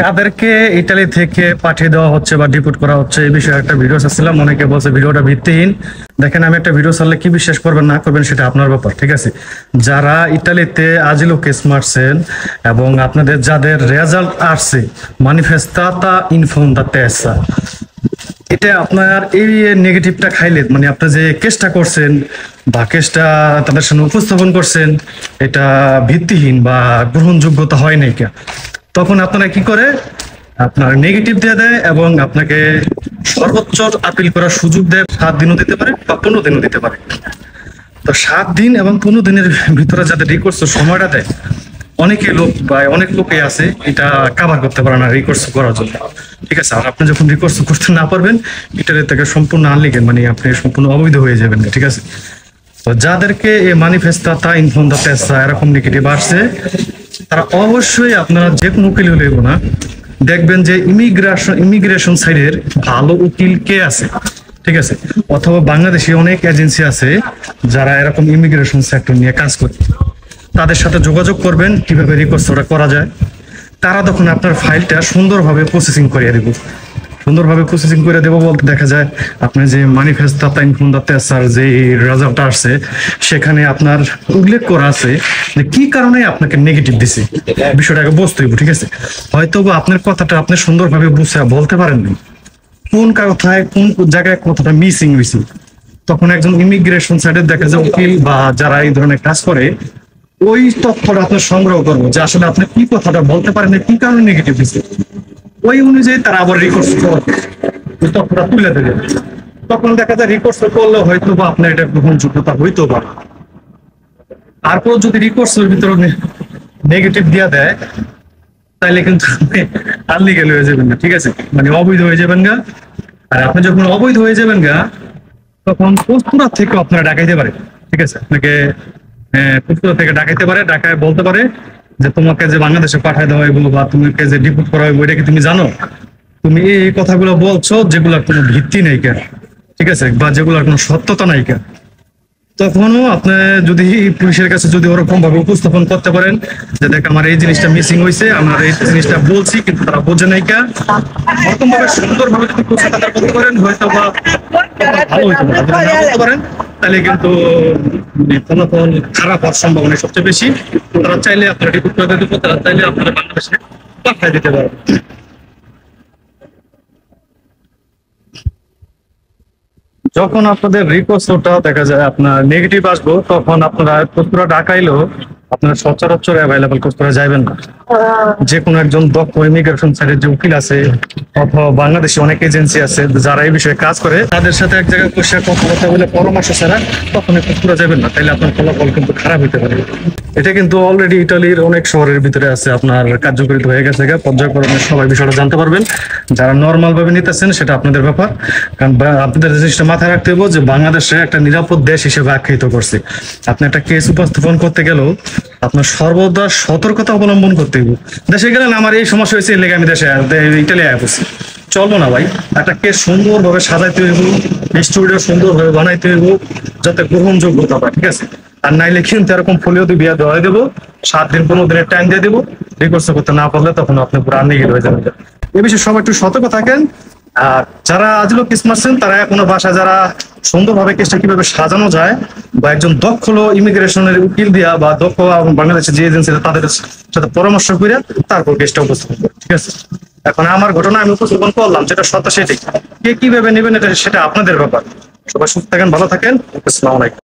কাদেরকে ইতালি থেকে পাঠিয়ে দেওয়া হচ্ছে বা ডিপোর্ট করা হচ্ছে এই বিষয়ে একটা ভিডিও ছাড়ছিলাম, অনেকে বলছে ভিডিওটা ভিত্তিহীন। দেখেন, আমি একটা ভিডিও ছাড়লে কি বিশ্বাস করবেন না করবেন সেটা আপনার ব্যাপার, ঠিক আছে? যারা ইতালিতে আজিলো কেস মারছেন এবং আপনাদের যাদের রেজাল্ট আসছে মানিফেস্টাতা ইনফন্ডা তেসা, এটা আপনার এই নেগেটিভটা খাইলে মানে আপনি যে কেসটা করছেন বা কেসটা তাদের সামনে উপস্থাপন করছেন এটা ভিত্তিহীন বা গ্রহণযোগ্যতা হয় নাই কে, তখন আপনারা কি করে আপনার নেগেটিভ দিয়ে দেয় এবং আপনাকে সর্বোচ্চ আপিল করার সুযোগ দেয়। 7 দিনও দিতে পারে বা 15 দিনও দিতে পারে। তো 7 দিন এবং 15 দিনের ভিতরে যাদের রিকোর্স সময়টা দেয়, অনেকে লোক বা অনেক লোকে আছে এটা কাভার করতে পারে না রিকোর্স করার জন্য, ঠিক আছে? আর আপনি যখন রিকোর্স করতে না পারবেন, ইটালি থেকে সম্পূর্ণ আনলিগেল মানে আপনি সম্পূর্ণ অবৈধ হয়ে যাবেন, ঠিক আছে? তো যাদেরকে এই মানিফেস্টাতা ইনফন্ডা তেসা এরকম নেগেটিভ আসছে, তারা অবশ্যই আপনারা যে কোনো উকিল হলেও না দেখবেন যে ইমিগ্রেশন সাইডের ভালো উকিল কে আছে, ঠিক আছে? অথবা বাংলাদেশে অনেক এজেন্সি আছে যারা এরকম ইমিগ্রেশন সেক্টর নিয়ে কাজ করে, তাদের সাথে যোগাযোগ করবেন কিভাবে রিকোয়েস্টটা করা যায়। তারা তখন আপনার ফাইলটা সুন্দরভাবে প্রসেসিং করিয়ে দেব। সুন্দরভাবে প্রসেসিং করে দেবো বলতে দেখা যায় আপনি যে মানিফেস্টাতা ইনফন্ডা তেসার যে রেজাল্টটা আসছে সেখানে আপনার উল্লেখ করা আছে যে কি কারণে আপনাকে নেগেটিভ দিছে, বিষয়টাকে বুঝতে হইব, ঠিক আছে? হয়তো আপনার কথাটা আপনি সুন্দরভাবে বুঝে বলতে পারেন না, কোন কথায় কোন জায়গায় কথাটা মিসিং হয়েছে। তখন একজন ইমিগ্রেশন সাইডে দেখা যায় উকিল বা যারা এই ধরনের কাজ করে ওই তথ্যটা আপনার সংগ্রহ করবো যে আসলে আপনি কি কথাটা বলতে পারেন কি কারণে নেগেটিভ দিচ্ছে, ওই অনুযায়ী তারা আবার রিকোর্স তথ্যটা তুলে দেবে। তখন দেখা যায় রিকোর্স করলে হয়তো বা আপনার এটা গ্রহণযোগ্যতা হইতো পারে। তারপর যদি রিকোর্সের ভিতরে নেগেটিভ দিয়ে দেয় তাহলে কিন্তু আপনি আনলিগেল হয়ে যাবেন না, ঠিক আছে? মানে অবৈধ হয়ে যাবেন গা। আর আপনি যখন অবৈধ হয়ে যাবেন গা তখন পুরা থেকে আপনারা ডাকাইতে পারে, ঠিক আছে? আপনাকে পুরা থেকে ডাকাইতে পারে, ডাকায় বলতে পারে যে তোমাকে যে বাংলাদেশে পাঠায় দেওয়া হইব বা তোমাকে যে ডিপোর্ট করা হইব এটা কি তুমি জানো? তুমি এই কথাগুলো বলছো যেগুলোর কোনো ভিত্তি নাই কেন, ঠিক আছে? বা যেগুলোর কোনো সত্যতা নাই কেন। তখনও আপনি যদি পুলিশের কাছে যদি ওরকম ভাবে উপস্থাপন করতে পারেন যে দেখ আমার এই জিনিসটা মিসিং হয়েছে, আমরা এই জিনিসটা বলছি কিন্তু তারা বোঝে নাই কা, ওরকম ভাবে সুন্দর ভাবে যদি উপস্থাপন করতে পারেন হয়তো বা ভালো হইতে পারে। যদি না বলতে পারেন তাহলে কিন্তু ফলাফল খারাপ হওয়ার সম্ভাবনা সবচেয়ে বেশি। তারা চাইলে আপনারা রিপোর্ট করে দিতে পারেন, তারা চাইলে আপনারা বাংলাদেশে পাঠায় দিতে পারেন। যখন আপনাদের রিকোয়েস্টটা দেখা যায় আপনার নেগেটিভ আসবো তখন আপনারা পুরো ডাকাইলেও আপনারা সচরাচর অ্যাভেলেবল করা যাবেন না। যে কোনো একজন দক্ষ ইমিগ্রেশন সাইডের যে উকিল আছে অথবা বাংলাদেশে অনেক এজেন্সি আছে যারা এই বিষয়ে কাজ করে তাদের সাথে এক জায়গায় বসে কথাবার্তা বলে পরামর্শ ছাড়া তখন পুরো যাবেন না, তাইলে আপনার ফলাফল কিন্তু খারাপ হতে পারে। এটা কিন্তু অলরেডি ইটালির অনেক শহরের ভিতরে আছে, আপনার কার্যকরিত হয়ে গেছে, পর্যায়ক্রমে সবাই বিষয়টা জানতে পারবেন। যারা নর্মাল ভাবে নিতেছেন সেটা আপনাদের ব্যাপার, কারণ আপনাদের জিনিসটা মাথায় রাখতে হবে যে বাংলাদেশে একটা নিরাপদ দেশ হিসেবে আখ্যায়িত করছে। আপনি একটা কেস উপস্থাপন করতে গেলেও আপনার সর্বদা সতর্কতা অবলম্বন করতে হবে। দেশে গেলেন আমার এই সমস্যা হয়েছে এর লেগে আমি দেশে ইটালি আয়া পড়ছি, চলবো না ভাই। একটা কেস সুন্দর ভাবে সাজাইতে হইব, স্টুডিও সুন্দর ভাবে বানাইতে হইব যাতে গ্রহণযোগ্যতা পায়, ঠিক আছে? আর নাইলে কিন্তু এরকম ফলিও বিয়া দেওয়া দেবো, 7 দিন 15 দিনের টাইম দিয়ে দেবো, রিকোয়েস্ট করতে না পারলে তখন আপনি পুরো আনলিগেল হয়ে যাবেন। এ বিষয়ে সবাই একটু সতর্ক থাকেন। আর যারা আজিলো কেস মারছেন তারা কোনো ভাষা যারা সুন্দরভাবে কেসটা কিভাবে সাজানো যায় বা একজন দক্ষ ইমিগ্রেশনের উকিল দিয়া বা দক্ষ বাংলাদেশের যে এজেন্সি তাদের সাথে পরামর্শ করে তারপর কেসটা উপস্থাপন করে, ঠিক আছে? এখন আমার ঘটনা আমি উপস্থাপন করলাম, যেটা সত্য সেটাই। কে কিভাবে নেবেন এটা সেটা আপনাদের ব্যাপার। সবাই সুস্থ থাকেন, ভালো থাকেন। আসসালামু আলাইকুম।